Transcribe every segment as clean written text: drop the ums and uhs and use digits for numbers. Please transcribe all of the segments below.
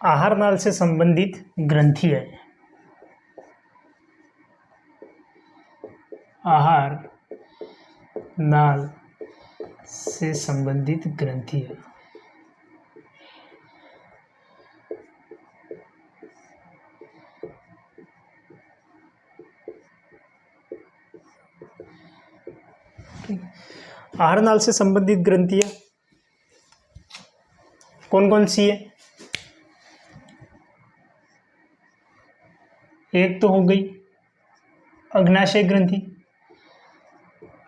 आहार नाल से संबंधित ग्रंथि है। आहार नाल से संबंधित ग्रंथि है। आहार नाल से संबंधित ग्रंथियां कौन कौन सी है? एक तो हो गई अग्नाशय ग्रंथि।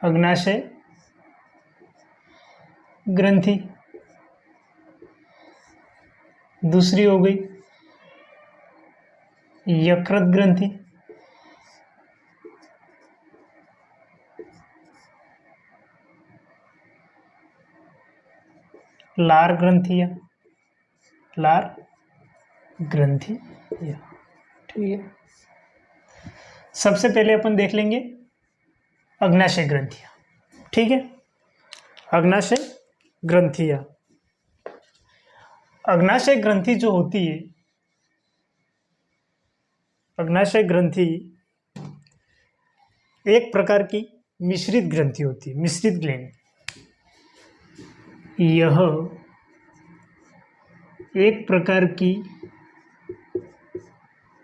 अग्नाशय ग्रंथि। दूसरी हो गई यकृत ग्रंथि। लार ग्रंथियां। लार ग्रंथि। ठीक है, सबसे पहले अपन देख लेंगे अग्नाशय ग्रंथियां। ठीक है, अग्नाशय ग्रंथियां। अग्नाशय ग्रंथि जो होती है, अग्नाशय ग्रंथि एक प्रकार की मिश्रित ग्रंथि होती है, मिश्रित ग्लैंड। यह एक प्रकार की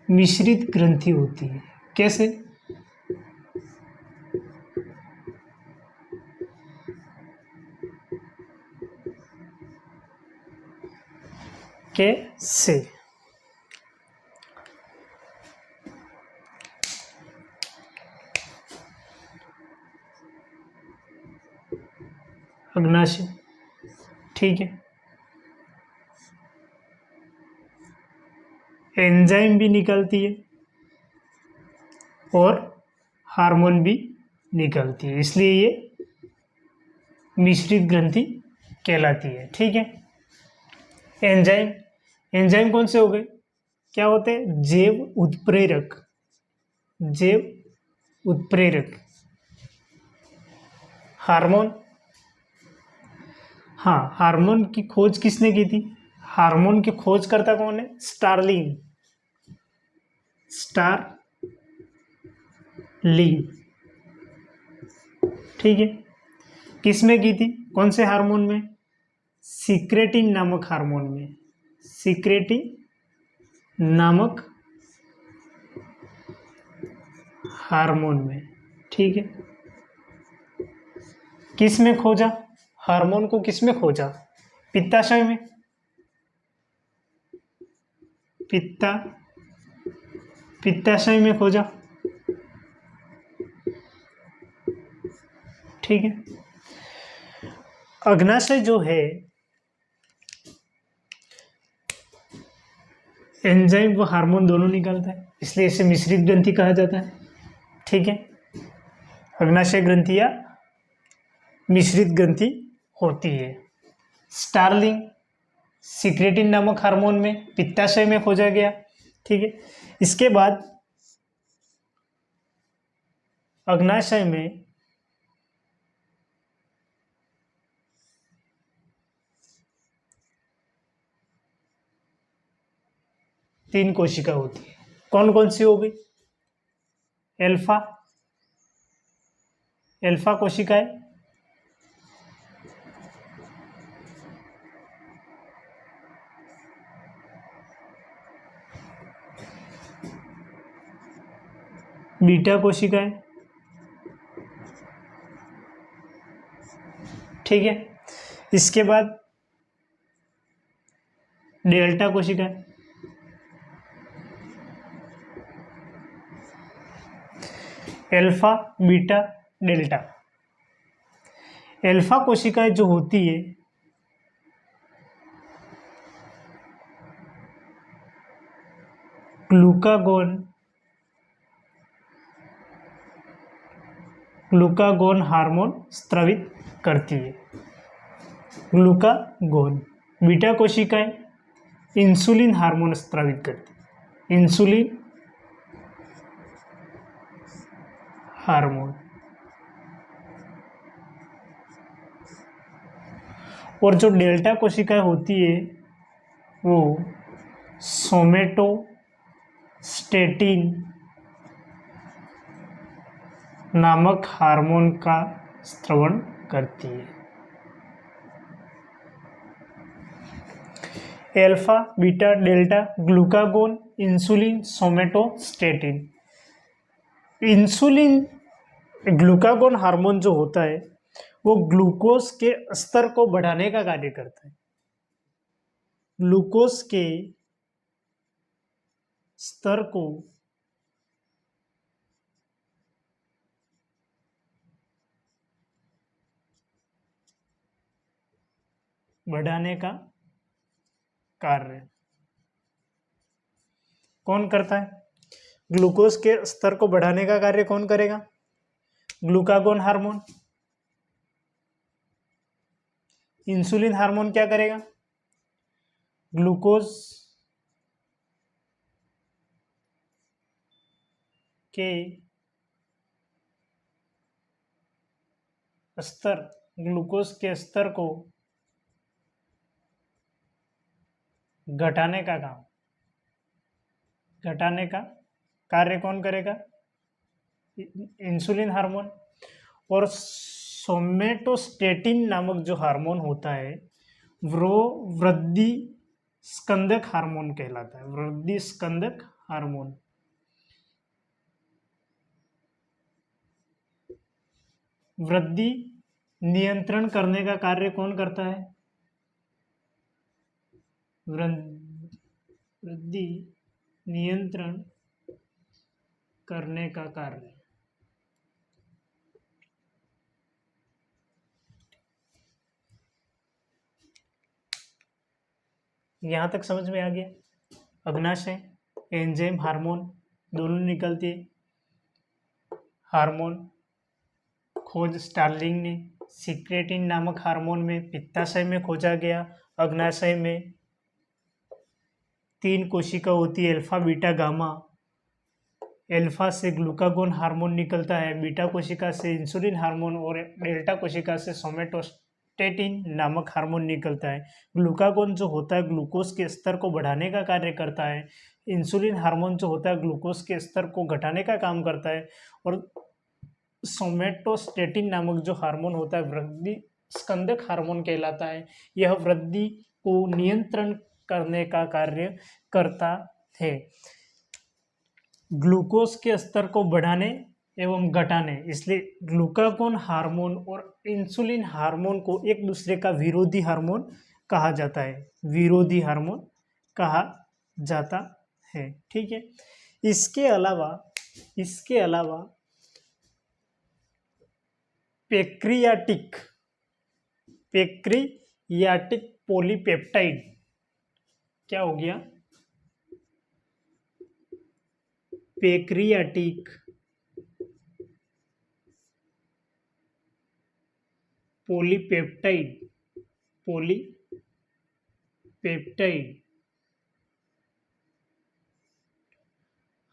मिश्रित ग्रंथि होती है। कैसे? कैसे? अग्नाशय, ठीक है, एंजाइम भी निकलती है और हार्मोन भी निकलती है, इसलिए ये मिश्रित ग्रंथि कहलाती है। ठीक है, एंजाइम, एंजाइम कौन से हो गए? क्या होते हैं? जैव उत्प्रेरक। जैव उत्प्रेरक। हार्मोन, हाँ, हार्मोन की खोज किसने की थी? हार्मोन की खोज करता कौन है? स्टार्लिंग। स्टारलिंग, ठीक है। किसमें की थी? कौन से हार्मोन में? सिक्रेटिन नामक हार्मोन में। सिक्रेटिन नामक हार्मोन में, ठीक है। किस में खोजा? हार्मोन को किस में खोजा? पित्ताशय में। पित्ताशय में खोजा, ठीक है। अग्नाशय जो है एंजाइम व हार्मोन दोनों निकालता है, इसलिए इसे मिश्रित ग्रंथि कहा जाता है। ठीक है, अग्नाशय ग्रंथियां मिश्रित ग्रंथि होती है। स्टार्लिंग सिक्रेटिन नामक हार्मोन में पित्ताशय में खोजा गया। ठीक है, इसके बाद अग्नाशय में तीन कोशिका होती है। कौन कौन सी हो गई? एल्फा, एल्फा कोशिकाएं, बीटा कोशिकाएं, ठीक है। इसके बाद डेल्टा कोशिकाएं, एल्फा, बीटा, डेल्टा। एल्फा कोशिकाएं जो होती है ग्लूकागोन हार्मोन स्रावित करती है। ग्लूकागोन। बीटा कोशिकाएं इंसुलिन हार्मोन स्रावित करती है। Insulin hormone. और जो डेल्टा कोशिकाएं होती है वो सोमेटोस्टेटिन नामक हार्मोन का स्रावन करती है। Alpha, beta, delta, glucagon, insulin, somatostatin. Insulin, glucagon hormone जो होता है वो ग्लूकोज के स्तर को बढ़ाने का कार्य करता है। ग्लूकोज के स्तर को बढ़ाने का कार्य कौन करता है? ग्लूकोज के स्तर को बढ़ाने का कार्य कौन करेगा? Glucagon hormone. इंसुलिन हार्मोन क्या करेगा? ग्लूकोज के स्तर को घटाने का कार्य कौन करेगा? Insulin hormone. और सोमेटोस्टेटिन नामक जो हार्मोन होता है वो वृद्धि स्कंदक हार्मोन कहलाता है। वृद्धि स्कंदक हार्मोन। वृद्धि नियंत्रण करने का कार्य कौन करता है? वृद्धि नियंत्रण करने का कार्य। यहां तक समझ में आ गया? अग्नाशय, एंजाइम, हार्मोन दोनों निकलती है। हार्मोन खोज स्टार्लिंग ने सिक्रेटिन नामक हार्मोन में पित्ताशय में खोजा गया। अग्नाशय में 3 कोशिका होती है, अल्फा, बीटा, गामा। अल्फा से ग्लूकागोन हार्मोन निकलता है, बीटा कोशिका से इंसुलिन हार्मोन और डेल्टा कोशिका से सोमेटोस्टेटिन नामक हार्मोन निकलता है। ग्लूकागोन जो होता है ग्लूकोज के स्तर को बढ़ाने का कार्य करता है। इंसुलिन हार्मोन जो होता है ग्लूकोज के स्तर को घटाने का काम करता है। और सोमेटोस्टेटिन नामक जो हार्मोन होता है वृद्धि स्कंदक हार्मोन कहलाता है। यह वृद्धि को नियंत्रण करने का कार्य करता है। ग्लूकोज के स्तर को बढ़ाने एवं घटाने, इसलिए ग्लूकागोन हार्मोन और इंसुलिन हार्मोन को एक दूसरे का विरोधी हार्मोन कहा जाता है। विरोधी हार्मोन कहा जाता है। ठीक है। इसके अलावा पेक्रियाटिक पॉलीपेप्टाइड क्या हो गया? पेक्रियाटिक पॉलीपेप्टाइड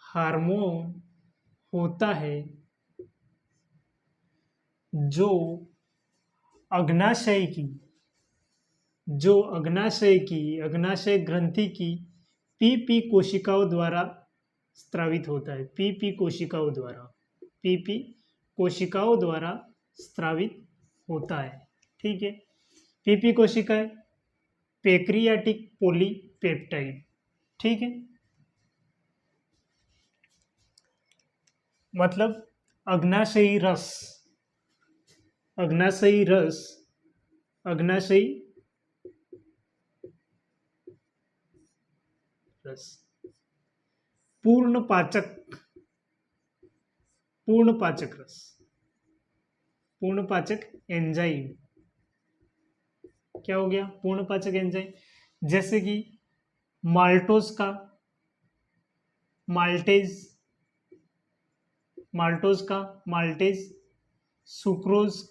हार्मोन होता है जो अग्नाशय ग्रंथि की पीपी कोशिकाओं द्वारा स्रावित होता है। पीपी कोशिकाओं द्वारा स्रावित होता है। ठीक है। पीपी कोशिकाएं पेक्रियाटिक पॉलीपेप्टाइड। ठीक है। मतलब अग्नाशयी रस पूर्ण पाचक एंजाइम क्या हो गया? पूर्ण पाचक एंजाइम। जैसे कि माल्टोज, सुक्रोज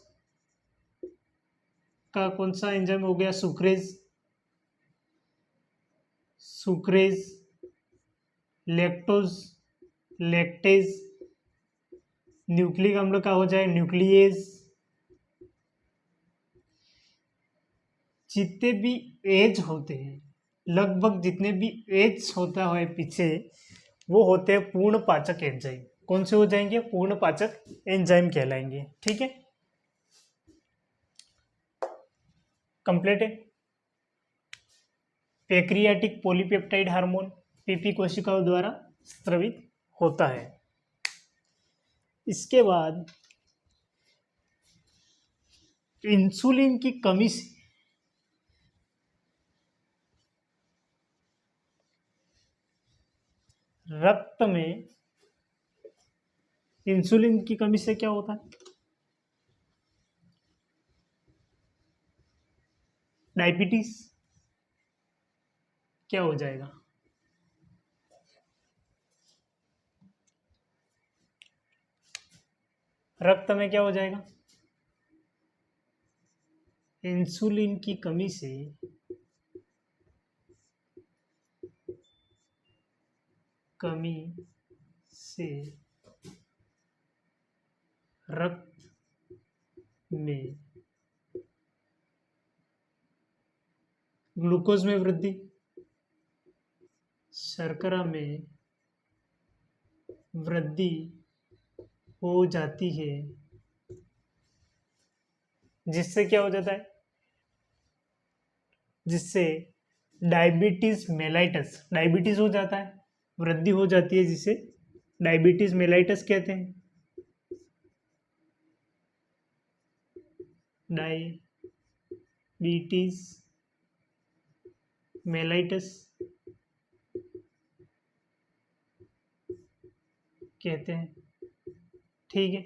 का कौन सा एंजाइम हो गया? सुक्रेज, लैक्टेज, न्यूक्लिक अम्ल का हो जाए न्यूक्लियेज। जितने भी एज होते हैं लगभग जितने भी एज होता है पीछे वो होते हैं पूर्ण पाचक एंजाइम। कौन से हो जाएंगे? पूर्ण पाचक एंजाइम कहलाएंगे। ठीक है, कंप्लीट है। पैक्रियाटिक पॉलीपेप्टाइड हार्मोन पीपी कोशिकाओं द्वारा स्रावित होता है। इसके बाद इंसुलिन की कमी से रक्त में इंसुलिन की कमी से क्या होता है? डायबिटीज क्या हो जाएगा? रक्त में क्या हो जाएगा? इंसुलिन की कमी से रक्त में ग्लूकोज में वृद्धि, शर्करा में वृद्धि हो जाती है, जिससे क्या हो जाता है? जिससे डायबिटीज मेलाइटस, डायबिटीज हो जाता है, वृद्धि हो जाती है, जिसे डायबिटीज मेलाइटस कहते हैं। डायबिटीज मेलाइटस कहते हैं। ठीक है,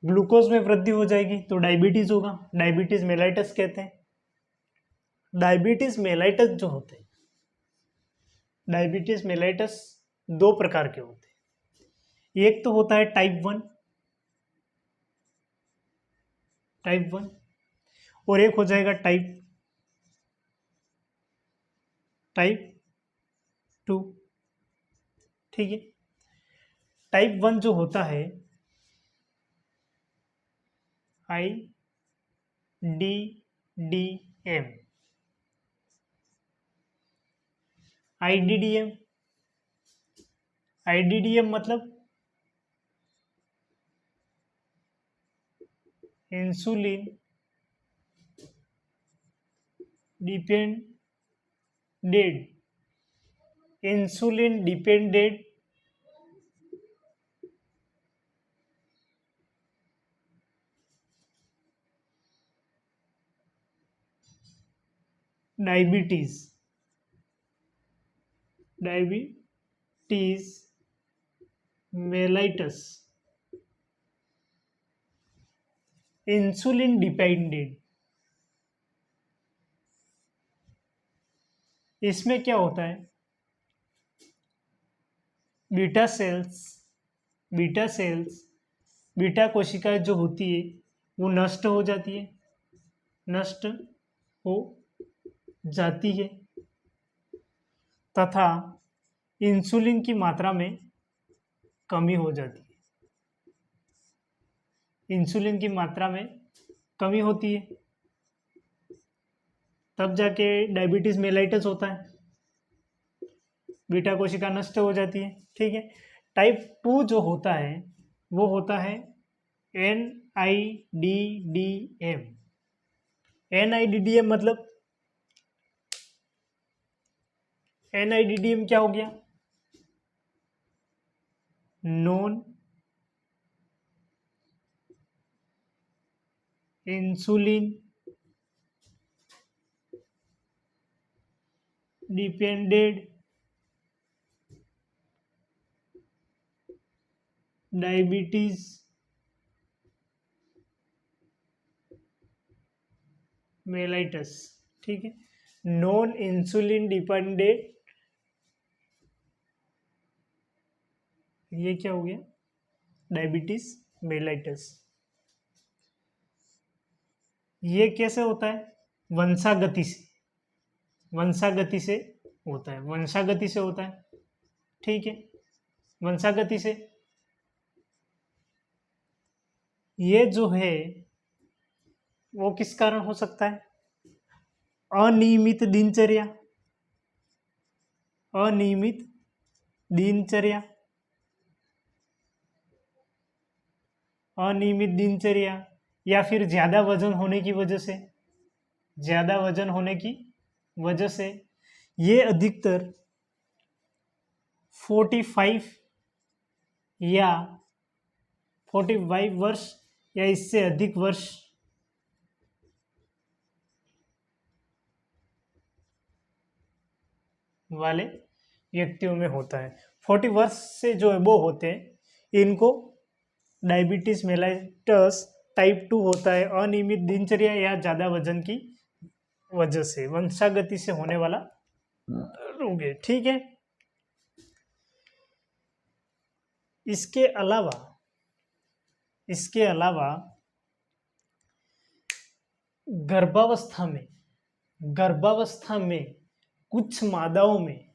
ग्लूकोज में वृद्धि हो जाएगी तो डायबिटीज होगा, डायबिटीज मेलाइटस कहते हैं। डायबिटीज मेलाइटस जो होते हैं, डायबिटीज मेलाइटस दो प्रकार के होते हैं। एक तो होता है टाइप वन और एक हो जाएगा टाइप टू। ठीक है, टाइप वन जो होता है IDDM, IDDM मतलब insulin depended diabetes mellitus, insulin dependent. इसमें क्या होता है? बीटा कोशिकाएं जो होती है वो नष्ट हो जाती है तथा इंसुलिन की मात्रा में कमी हो जाती है। इंसुलिन की मात्रा में कमी होती है, तब जाके डायबिटीज मेलाइटस होता है, बीटा कोशिका नष्ट हो जाती है। ठीक है, टाइप टू जो होता है वो होता है NIDDM। NIDDM मतलब NIDDM क्या हो गया? Non insulin depended diabetes mellitus. ठीक है, नॉन इंसुलिन डिपेंडेंट, ये क्या हो गया? Diabetes mellitus. ये कैसे होता है? वंशागति से होता है। ठीक है, वंशागति से। ये जो है वो किस कारण हो सकता है? अनियमित दिनचर्या, अनियमित दिनचर्या, अनियमित दिनचर्या, या फिर ज़्यादा वजन होने की वजह से, ज़्यादा वजन होने की वजह से, ये अधिकतर 45 या 45 वर्ष या इससे अधिक वर्ष वाले व्यक्तियों में होता है। 40 वर्ष से जो है वो होते हैं, इनको डायबिटीज मेलाइटस टाइप 2 होता है, अनियमित दिनचर्या या ज़्यादा वजन की वजह से, वंशागति से होने वाला रोग है। ठीक है, इसके अलावा गर्भावस्था में कुछ मादाओं में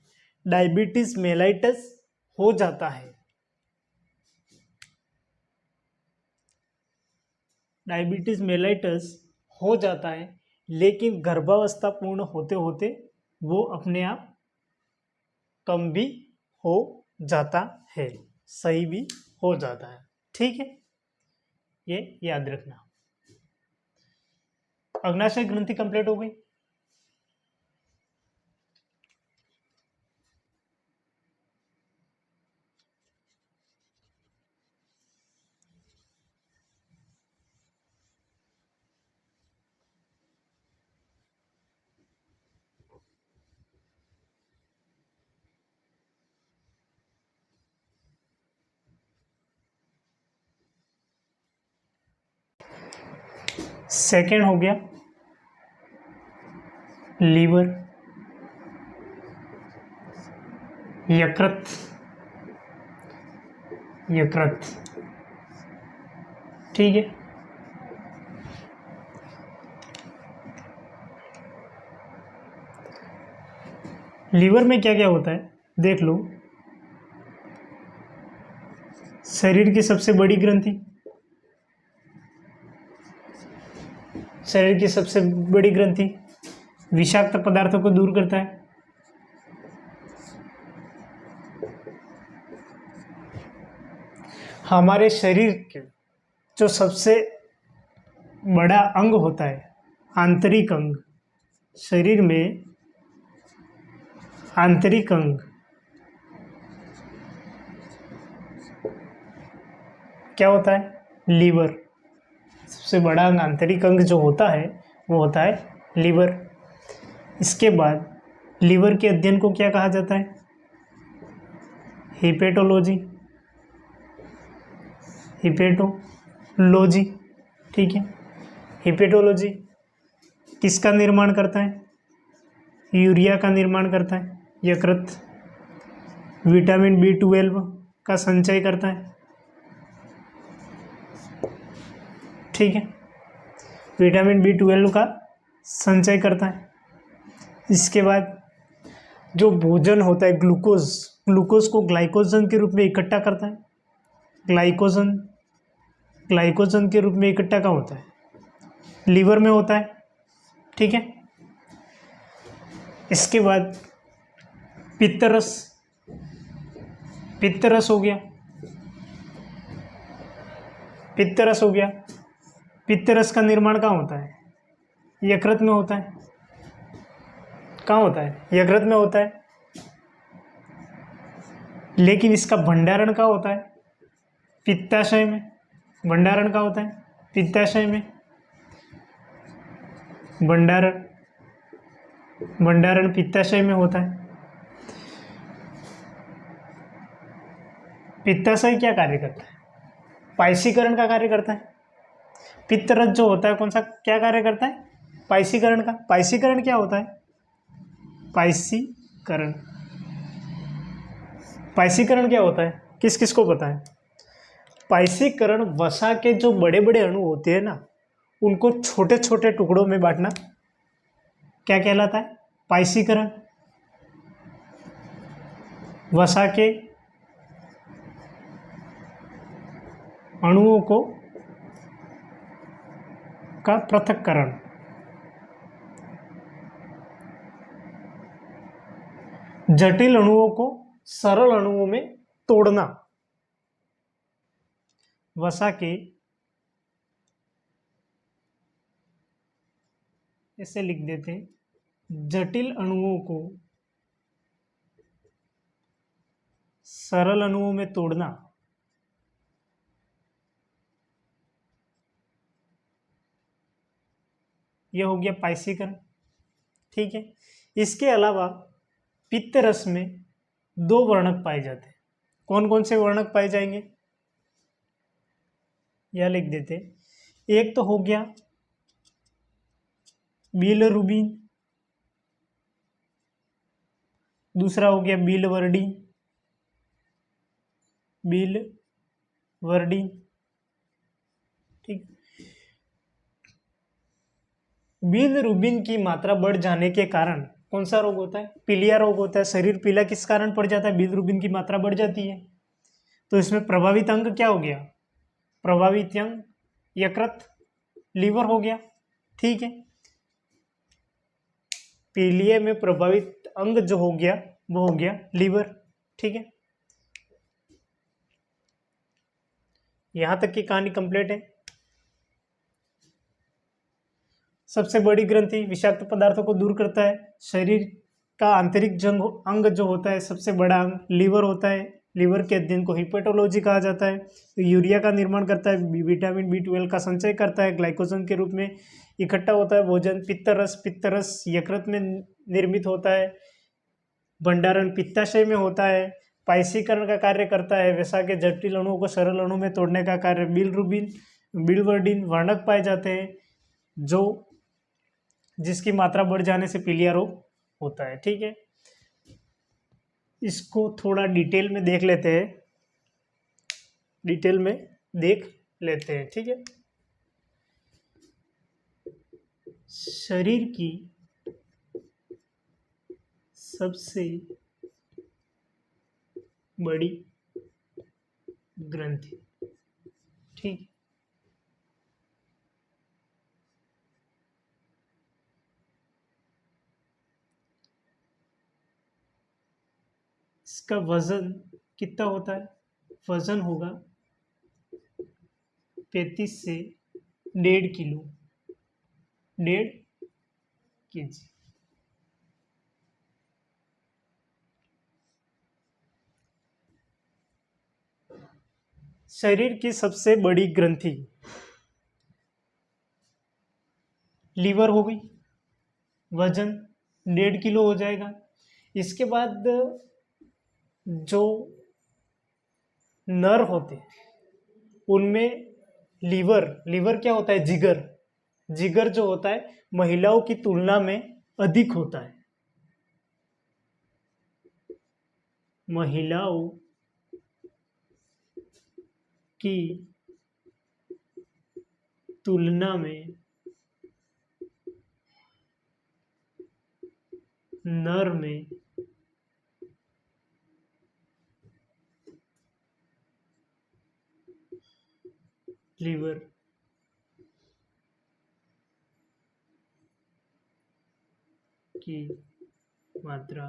डायबिटीज मेलाइटस हो जाता है। डायबिटीज मेलाइटस हो जाता है, लेकिन गर्भावस्था पूर्ण होते होते वो अपने आप कम भी हो जाता है, सही भी हो जाता है। ठीक है, ये याद रखना। अग्नाशय ग्रंथि कंप्लीट हो गई। सेकेंड हो गया लीवर, यकृत, ठीक है। लीवर में क्या क्या होता है देख लो। शरीर की सबसे बड़ी ग्रंथि, शरीर की सबसे बड़ी ग्रंथि विषाक्त पदार्थों को दूर करता है। हमारे शरीर के जो सबसे बड़ा अंग होता है, आंतरिक अंग, शरीर में आंतरिक अंग क्या होता है? लीवर। सबसे बड़ा अंग, आंतरिक अंग जो होता है वो होता है लीवर। इसके बाद लीवर के अध्ययन को क्या कहा जाता है? हिपेटोलॉजी, हिपेटोलॉजी, ठीक है। हिपेटोलॉजी किसका निर्माण करता है? यूरिया का निर्माण करता है। यकृत विटामिन B12 का संचय करता है, ठीक है। विटामिन B12 का संचय करता है। इसके बाद जो भोजन होता है ग्लूकोज, ग्लूकोज को ग्लाइकोजन के रूप में इकट्ठा करता है। ग्लाइकोजन के रूप में इकट्ठा कहाँ होता है? लीवर में होता है, ठीक है। इसके बाद पित्तरस, पित्तरस हो गया, पित्तरस हो गया। पित्तरस का निर्माण कहाँ होता है? यकृत में होता है। कहाँ होता है? यकृत में होता है। लेकिन इसका भंडारण कहाँ होता है? पित्ताशय में। भंडारण कहाँ होता है? पित्ताशय में। भंडारण पित्ताशय में होता है। पित्ताशय क्या कार्य करता है? पायसीकरण का कार्य करता है। पित्तरस जो होता है कौन सा, क्या कार्य करता है? पायसीकरण का। पायसीकरण क्या होता है? पायसीकरण, पायसीकरण क्या होता है? किस किस को पता है? पायसीकरण वसा के जो बड़े बड़े अणु होते हैं ना, उनको छोटे छोटे टुकड़ों में बांटना क्या कहलाता है? पायसीकरण। वसा के अणुओं को का पृथक्करण, जटिल अणुओं को सरल अणुओं में तोड़ना। वसा के ऐसे लिख देते हैं, जटिल अणुओं को सरल अणुओं में तोड़ना। यह हो गया पाइसीकरण। ठीक है, इसके अलावा पित्त रस में दो वर्णक पाए जाते हैं। कौन कौन से वर्णक पाए जाएंगे, यह लिख देते हैं। एक तो हो गया बिलरुबिन, दूसरा हो गया बिलवर्डिन। बिलवर्डिन, ठीक। बिलरुबिन की मात्रा बढ़ जाने के कारण कौन सा रोग होता है, पीलिया रोग होता है। शरीर पीला किस कारण पड़ जाता है, बिलरुबिन की मात्रा बढ़ जाती है। तो इसमें प्रभावित अंग क्या हो गया, प्रभावित अंग यकृत, लीवर हो गया। ठीक है, पीलिया में प्रभावित अंग जो हो गया वो हो गया लीवर। ठीक है, यहां तक की कहानी कंप्लीट है। सबसे बड़ी ग्रंथि विषाक्त पदार्थों को दूर करता है। शरीर का आंतरिक अंग जो होता है, सबसे बड़ा अंग लीवर होता है। लीवर के अध्ययन को हिपेटोलॉजी कहा जाता है। तो यूरिया का निर्माण करता है, विटामिन B12 का संचय करता है, ग्लाइकोजन के रूप में इकट्ठा होता है भोजन। पित्तरस यकृत में निर्मित होता है। भंडारण पित्ताशय में होता है। पाइसीकरण का कार्य करता है। वसा के जटिल अणुओं को सरल अणु में तोड़ने का कार्य। बिलरुबिन बिलवर्डिन वर्णक पाए जाते हैं जो जिसकी मात्रा बढ़ जाने से पीलिया रोग होता है। ठीक है, इसको थोड़ा डिटेल में देख लेते हैं, डिटेल में देख लेते हैं। ठीक है, शरीर की सबसे बड़ी ग्रंथि, ठीक, इसका वजन कितना होता है, वजन होगा 35 से 1.5 किलो, 1.5 kg। शरीर की सबसे बड़ी ग्रंथि लीवर हो गई, वजन 1.5 किलो हो जाएगा। इसके बाद जो नर होते हैं उनमें लीवर क्या होता है, जिगर जो होता है महिलाओं की तुलना में अधिक होता है। महिलाओं की तुलना में नर में लीवर की मात्रा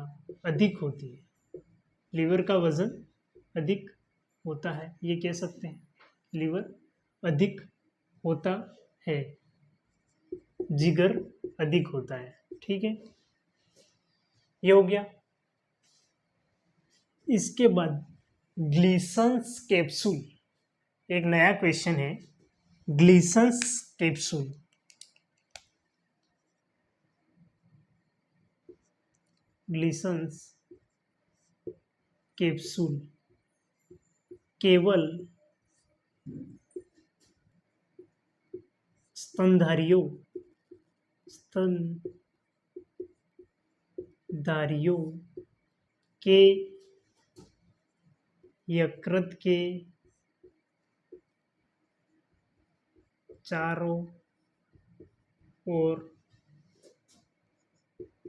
अधिक होती है। लीवर का वजन अधिक होता है, ये कह सकते हैं, लीवर अधिक होता है, जिगर अधिक होता है। ठीक है, ये हो गया। इसके बाद ग्लीसन्स कैप्सूल, एक नया क्वेश्चन है, ग्लीसन्स कैप्सूल। ग्लीसन्स कैप्सूल केवल स्तनधारियों के यकृत के चारों ओर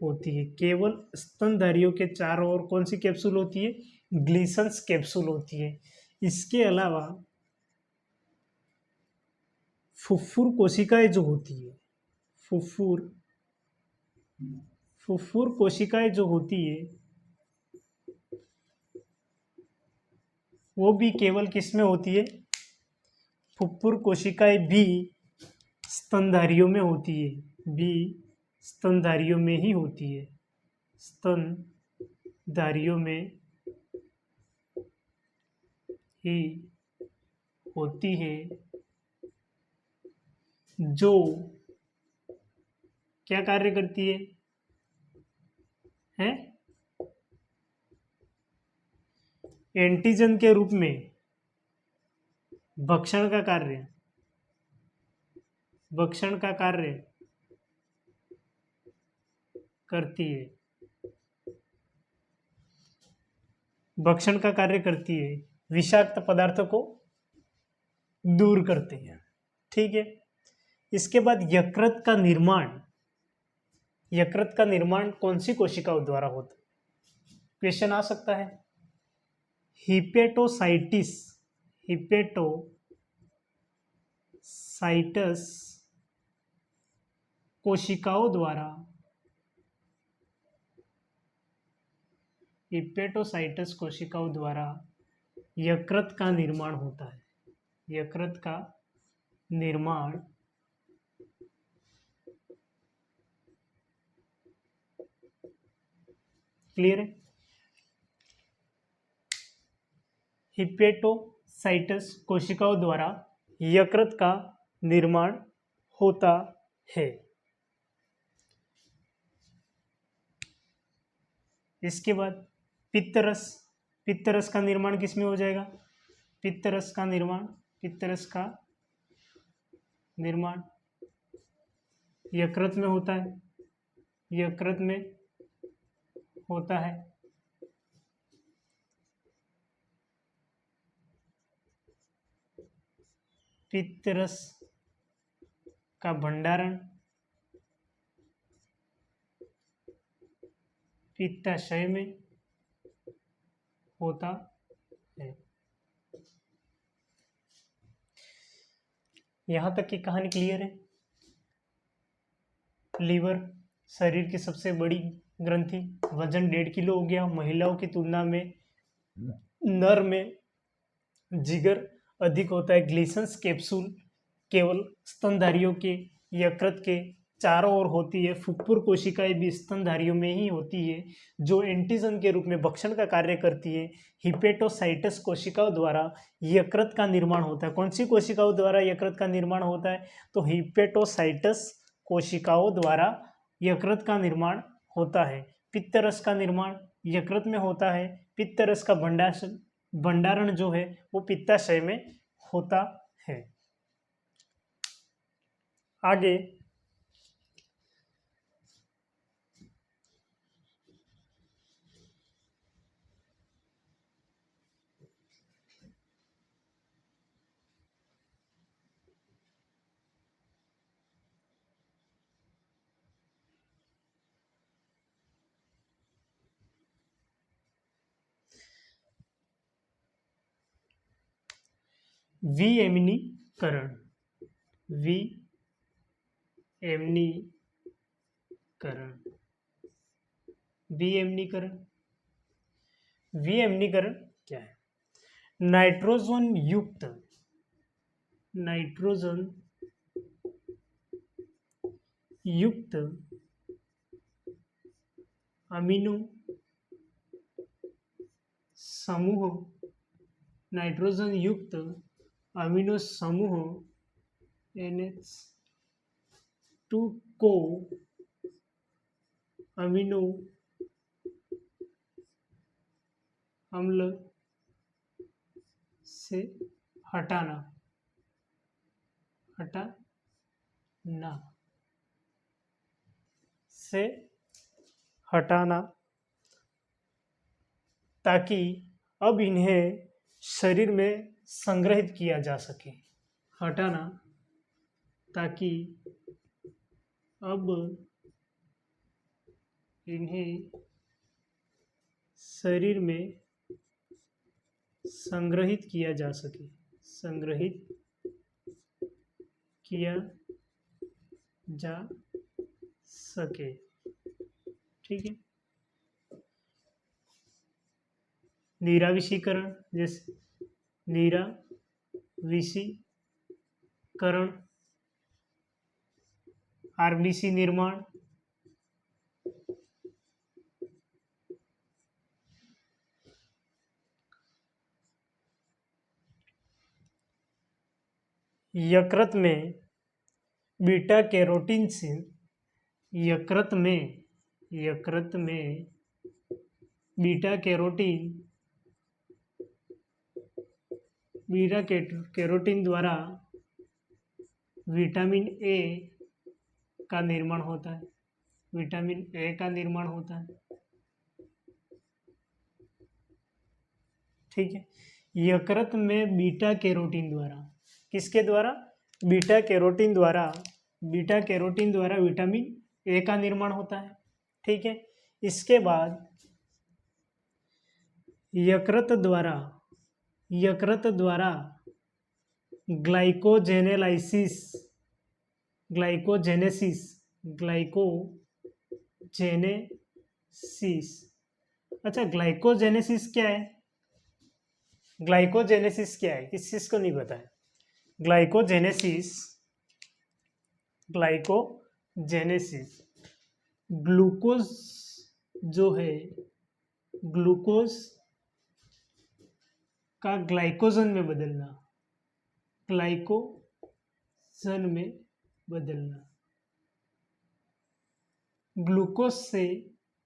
होती है। केवल स्तनधारियों के चारों ओर कौन सी कैप्सूल होती है, ग्लीसन्स कैप्सूल होती है। इसके अलावा फुफ्फुर कोशिकाएं जो होती है, फुफ्फुर कोशिकाएं जो होती है वो भी केवल किस में होती है? फुफ्फुर कोशिकाएं भी स्तनधारियों में होती है, भी स्तनधारियों में ही होती है, स्तनधारियों में ही होती है, जो क्या कार्य करती है? हैं? एंटीजन के रूप में भक्षण का कार्य, भक्षण का कार्य करती है, भक्षण का कार्य करती है, विषाक्त पदार्थों को दूर करती है। ठीक है। इसके बाद यकृत का निर्माण, यकृत का निर्माण कौन सी कोशिकाओं द्वारा होता है? क्वेश्चन आ सकता है। हिपेटोसाइटिस, हिपेटोसाइटस कोशिकाओं द्वारा, हिपेटोसाइटस कोशिकाओं द्वारा यकृत का निर्माण होता है, यकृत का निर्माण क्लियर है? हिपेटोसाइटस कोशिकाओं द्वारा यकृत का निर्माण होता है। इसके बाद पित्तरस, पित्तरस का निर्माण किस में हो जाएगा? पित्तरस का निर्माण, पित्तरस का निर्माण यकृत में होता है, यकृत में होता है। पित्तरस का भंडारण पित्ताशय में होता है। यहां तक की कहानी क्लियर है? लीवर शरीर की सबसे बड़ी ग्रंथि, वजन 1.5 किलो हो गया। महिलाओं की तुलना में नर में जिगर अधिक होता है। ग्लीसन्स कैप्सूल केवल स्तनधारियों के यकृत के चारों ओर होती है। फुफ्फुर कोशिकाएं भी स्तनधारियों में ही होती है, जो एंटीजन के रूप में भक्षण का कार्य करती है। हिपेटोसाइटस कोशिकाओं द्वारा यकृत का निर्माण होता है। कौन सी कोशिकाओं द्वारा यकृत का निर्माण होता है? तो हिपेटोसाइटस कोशिकाओं द्वारा यकृत का निर्माण होता है। पित्तरस का निर्माण यकृत में होता है। पित्तरस का भंडारण जो है वो पित्ताशय में होता है। आगे विएमनीकरण, विएमनीकरण, विएमनीकरण, विएमनीकरण क्या है? नाइट्रोजन युक्त, नाइट्रोजन युक्त अमीनो समूह, नाइट्रोजन युक्त अमीनो समूह NH2 को अमीनो अम्ल से हटाना, हटाना से हटाना, ताकि अब इन्हें शरीर में संग्रहित किया जा सके। हटाना ताकि अब इन्हें शरीर में संग्रहित किया जा सके, संग्रहित किया जा सके। ठीक है। निराविषीकरण, जैसे निराविषीकरण, आरबीसी निर्माण, यकृत में बीटा कैरोटीन से यकृत में बीटा कैरोटीन द्वारा विटामिन ए का निर्माण होता है। विटामिन ए का निर्माण होता है, ठीक है। यकृत में बीटा कैरोटीन द्वारा, किसके द्वारा? बीटा कैरोटीन द्वारा विटामिन ए का निर्माण होता है, ठीक है। इसके बाद यकृत द्वारा ग्लाइकोजेनेसिस। अच्छा, ग्लाइकोजेनेसिस क्या है? किस चीज को नहीं पता है? ग्लाइकोजेनेसिस ग्लूकोज जो है, ग्लूकोज का ग्लाइकोजन में बदलना। ग्लूकोज से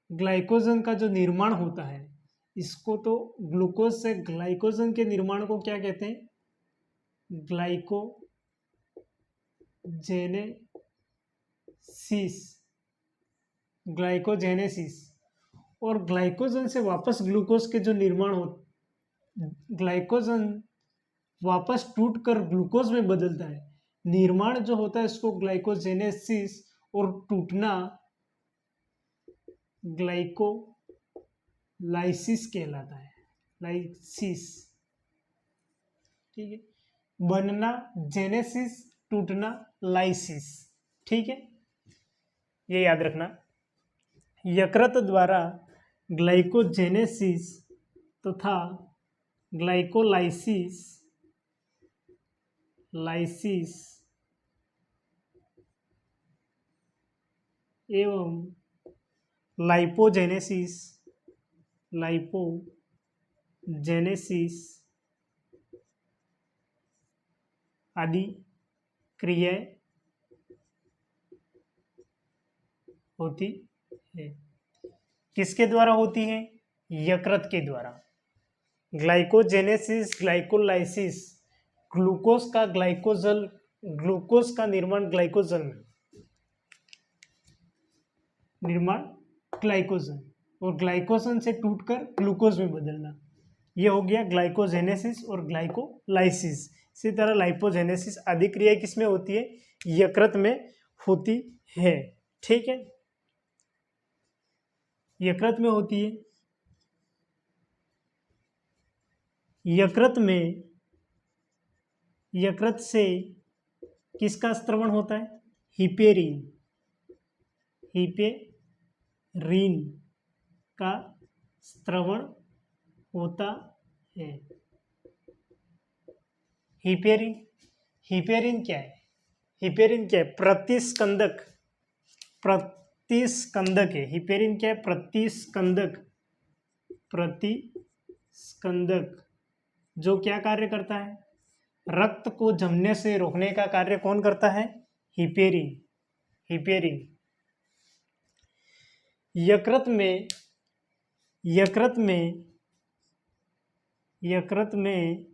ग्लाइकोजन का जो निर्माण होता है, इसको तो ग्लूकोज से ग्लाइकोजन के निर्माण को क्या कहते हैं? ग्लाइकोजेनेसिस। और ग्लाइकोजन से वापस ग्लूकोज के जो निर्माण हो, ग्लाइकोजन वापस टूटकर ग्लूकोज में बदलता है। निर्माण जो होता है इसको ग्लाइकोजेनेसिस, और टूटना ग्लाइकोलाइसिस कहलाता है। लाइसिस, ठीक है। बनना जेनेसिस, टूटना लाइसिस, ठीक है। ये याद रखना। यकृत द्वारा ग्लाइकोजेनेसिस तथा ग्लाइकोलाइसिस एवं लाइपोजेनेसिस आदि क्रियाएं होती है। किसके द्वारा होती है? यकृत के द्वारा। ग्लाइकोजेनेसिस, ग्लाइकोलाइसिस, ग्लूकोज का निर्माण ग्लाइकोजन में, और ग्लाइकोजन से टूटकर ग्लूकोज में बदलना। ये हो गया ग्लाइकोजेनेसिस और ग्लाइकोलाइसिस। इसी तरह लाइपोजेनेसिस आदि क्रिया किसमें होती है? यकृत में होती है, ठीक है। यकृत में होती है। यकृत से किसका स्त्रवण होता है? हिपेरिन का स्त्रवण होता है। हिपेरिन क्या है? प्रतिस्कंदक है। हिपेरिन क्या है? प्रतिस्कंदक, जो क्या कार्य करता है? रक्त को जमने से रोकने का कार्य कौन करता है? हिपेरिन। यकृत में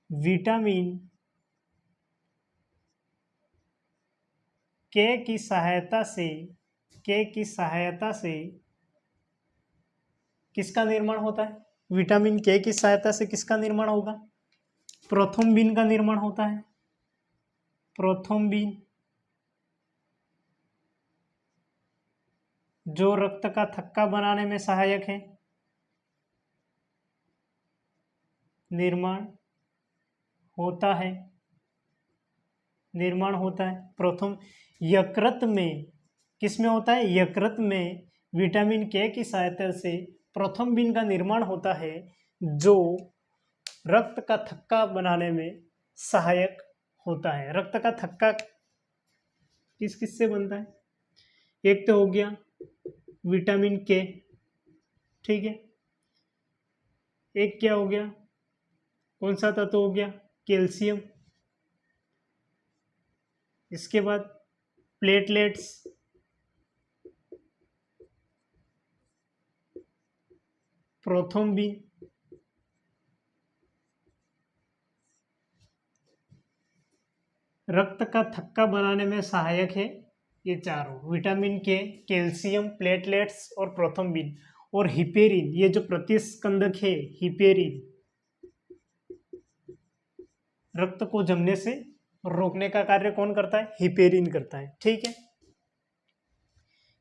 विटामिन के की सहायता से किसका निर्माण होता है? विटामिन के की सहायता से किसका निर्माण होगा? प्रोथ्रोम्बिन का निर्माण होता है। प्रोथ्रोम्बिन जो रक्त का थक्का बनाने में सहायक है। निर्माण होता है। प्रथम यकृत में किसमें होता है? यकृत में विटामिन के की सहायता से प्रोथ्रोम्बिन का निर्माण होता है, जो रक्त का थक्का बनाने में सहायक होता है। रक्त का थक्का किस किस से बनता है? एक तो हो गया विटामिन के, ठीक है। एक क्या हो गया, कौन सा तत्व हो गया? कैल्शियम। इसके बाद प्लेटलेट्स, प्रोथ्रोम्बिन, रक्त का थक्का बनाने में सहायक है ये चारों, विटामिन के, कैल्शियम, प्लेटलेट्स और प्रोथ्रोम्बिन। और हिपेरिन, ये जो प्रतिस्कंदक है हिपेरिन, रक्त को जमने से रोकने का कार्य कौन करता है? हिपेरिन करता है, ठीक है।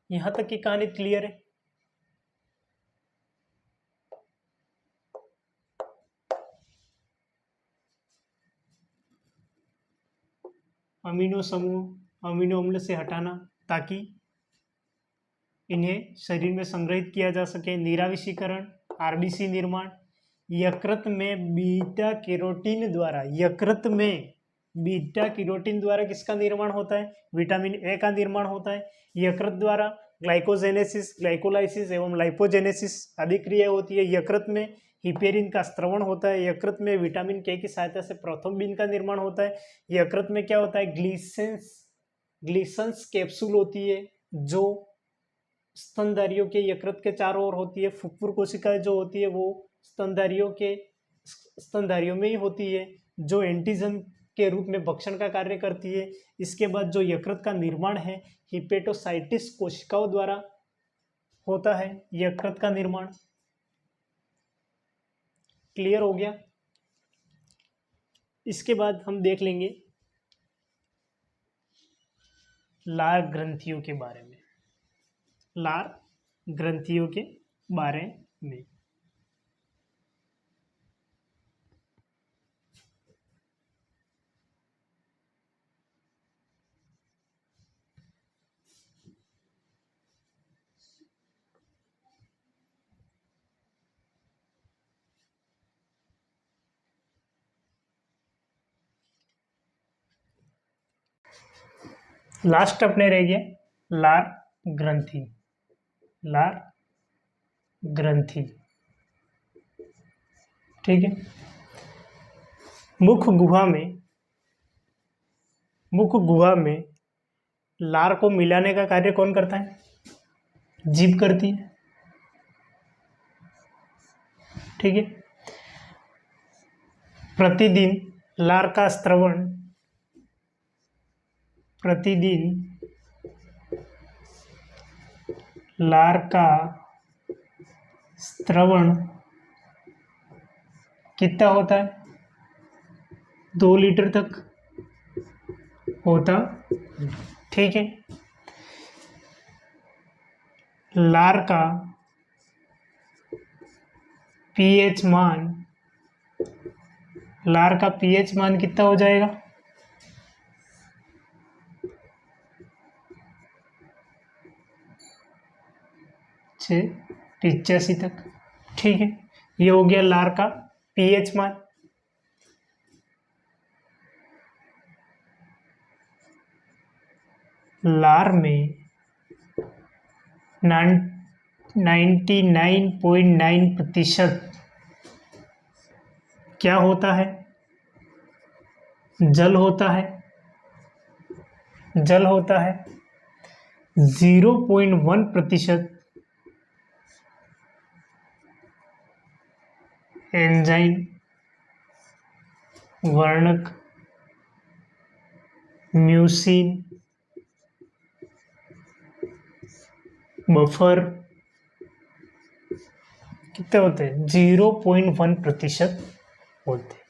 यहां तक की कहानी क्लियर है? अमीनो समूह अमीनो अम्ल से हटाना ताकि इन्हें शरीर में संग्रहित किया जा सके, निराविशीकरण, आरबीसी निर्माण, यकृत में बीटा कैरोटीन द्वारा, यकृत में बीटा कैरोटीन द्वारा किसका निर्माण होता है? विटामिन ए का निर्माण होता है। यकृत द्वारा ग्लाइकोजेनेसिस, ग्लाइकोलाइसिस एवं लाइपोजेनेसिस आदि क्रिया होती है। यकृत में हिपेरिन का स्त्रवण होता है। यकृत में विटामिन के की सहायता से प्रोथ्रोम्बिन का निर्माण होता है। यकृत में क्या होता है? ग्लीसन्स कैप्सूल होती है जो स्तनधारियों के यकृत के चारों ओर होती है। फुफ्फुर कोशिकाएं जो होती है वो स्तनधारियों में ही होती है, जो एंटीजन के रूप में भक्षण का कार्य करती है। इसके बाद जो यकृत का निर्माण है हिपेटोसाइटिस कोशिकाओं द्वारा होता है। यकृत का निर्माण क्लियर हो गया? इसके बाद हम देख लेंगे लार ग्रंथियों के बारे में। लार ग्रंथियों के बारे में लास्ट अपने रह गया लार ग्रंथि। लार ग्रंथि, ठीक है। मुख गुहा में लार को मिलाने का कार्य कौन करता है? जीभ करती है, ठीक है। प्रतिदिन लार का स्त्रवण, प्रतिदिन लार का स्त्रवण कितना होता है? 2 लीटर तक होता, ठीक है। लार का पीएच मान, लार का पीएच मान कितना हो जाएगा? 85 तक, ठीक है। ये हो गया लार का पीएच मान। लार में 99.9% क्या होता है? जल होता है। जल होता है। 0.1% एंजाइम, वर्णक, म्यूसिन, बफर कितने होते हैं? 0.1% होते हैं।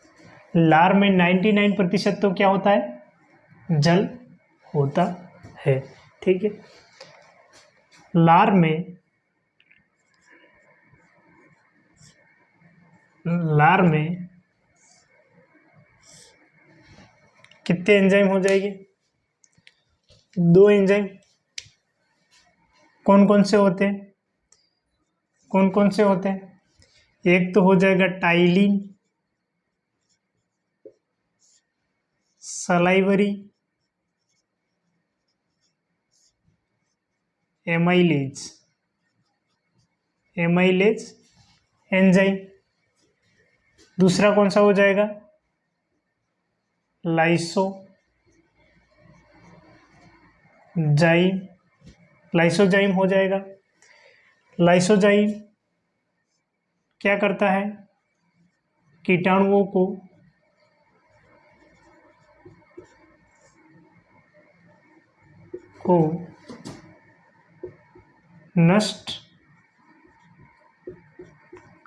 लार में 99% तो क्या होता है? जल होता है, ठीक है। लार में कितने एंजाइम हो जाएंगे? 2 एंजाइम। कौन कौन से होते हैं? कौन कौन से होते हैं? एक तो हो जाएगा टाइलिन, सलाइवरी एमाइलेज एंजाइम। दूसरा कौन सा हो जाएगा? लाइसोजाइम हो जाएगा। लाइसोजाइम क्या करता है? कीटाणुओं को नष्ट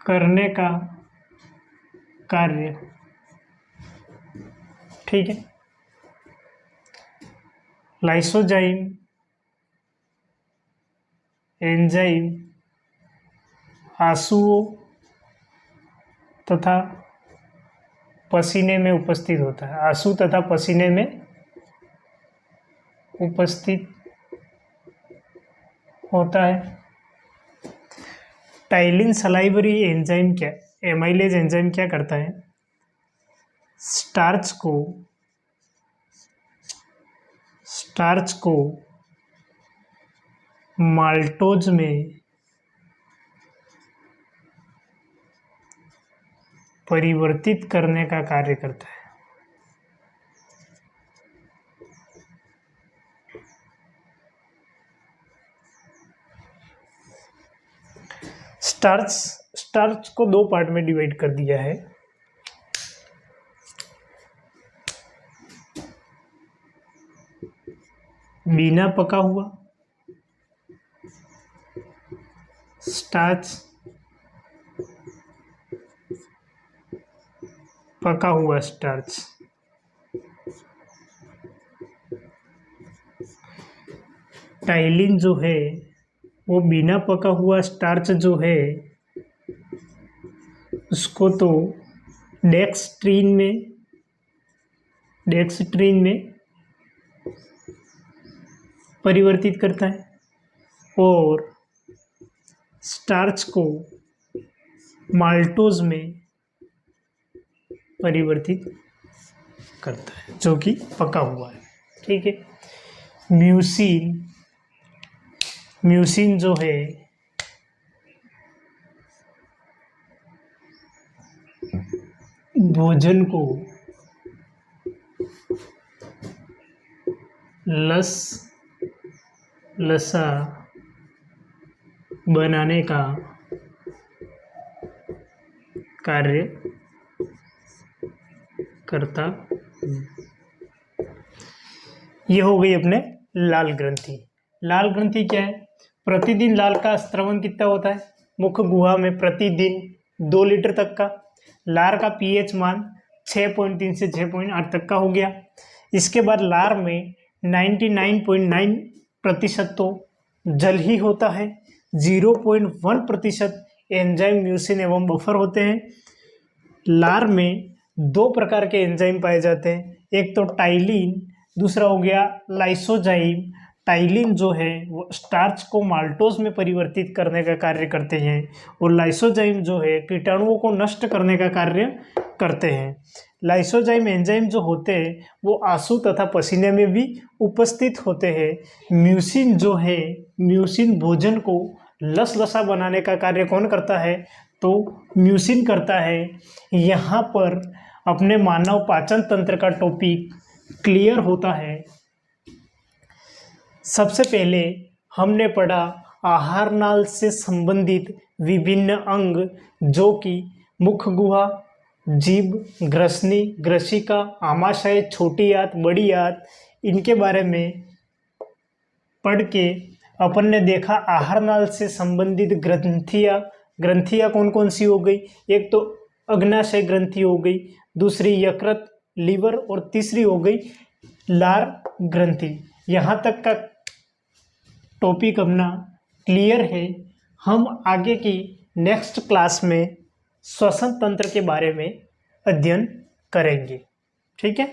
करने का कार्य, ठीक है। लाइसोजाइम एंजाइम आंसुओं तथा पसीने में उपस्थित होता है। आंसू तथा पसीने में उपस्थित होता है। टाइलिन सलाइवरी एंजाइम क्या, एमाइलेज एंजाइम क्या करता है? स्टार्च को माल्टोज में परिवर्तित करने का कार्य करता है। स्टार्च को दो पार्ट में डिवाइड कर दिया है। बिना पका हुआ स्टार्च, पका हुआ स्टार्च। टाइलिन जो है वो बिना पका हुआ स्टार्च जो है उसको तो डेक्स्ट्रीन में परिवर्तित करता है और स्टार्च को माल्टोज में परिवर्तित करता है जो कि पका हुआ है, ठीक है। म्यूसिन जो है भोजन को लसा बनाने का कार्य करता। ये हो गई अपने लाल ग्रंथि। लाल ग्रंथि क्या है? प्रतिदिन लाल का स्त्रवन कितना होता है? मुख गुहा में प्रतिदिन 2 लीटर तक का। लार का पीएच मान 6.3 से 6.8 तक का हो गया। इसके बाद लार में 99.9% तो जल ही होता है, 0.1% एंजाइम, म्यूसिन एवं बफर होते हैं। लार में 2 प्रकार के एंजाइम पाए जाते हैं, एक तो टाइलिन, दूसरा हो गया लाइसोजाइम। टाइलिन जो है वो स्टार्च को माल्टोज में परिवर्तित करने का कार्य करते हैं और लाइसोजाइम जो है कीटाणुओं को नष्ट करने का कार्य करते हैं। लाइसोजाइम एंजाइम जो होते हैं वो आंसू तथा पसीने में भी उपस्थित होते हैं। म्यूसिन जो है, म्यूसिन भोजन को लसलसा बनाने का कार्य कौन करता है? तो म्यूसिन करता है। यहाँ पर अपने मानव पाचन तंत्र का टॉपिक क्लियर होता है। सबसे पहले हमने पढ़ा आहार नाल से संबंधित विभिन्न अंग जो कि मुख गुहा, जीभ, ग्रसनी, ग्रसिका, आमाशय, छोटी आंत, बड़ी आंत, इनके बारे में पढ़ के अपन ने देखा आहार नाल से संबंधित ग्रंथियाँ कौन कौन सी हो गई? एक तो अग्नाशय ग्रंथि हो गई, दूसरी यकृत, लीवर और तीसरी हो गई लार ग्रंथि। यहाँ तक का टॉपिक अपना क्लियर है। हम आगे की नेक्स्ट क्लास में श्वसन तंत्र के बारे में अध्ययन करेंगे, ठीक है।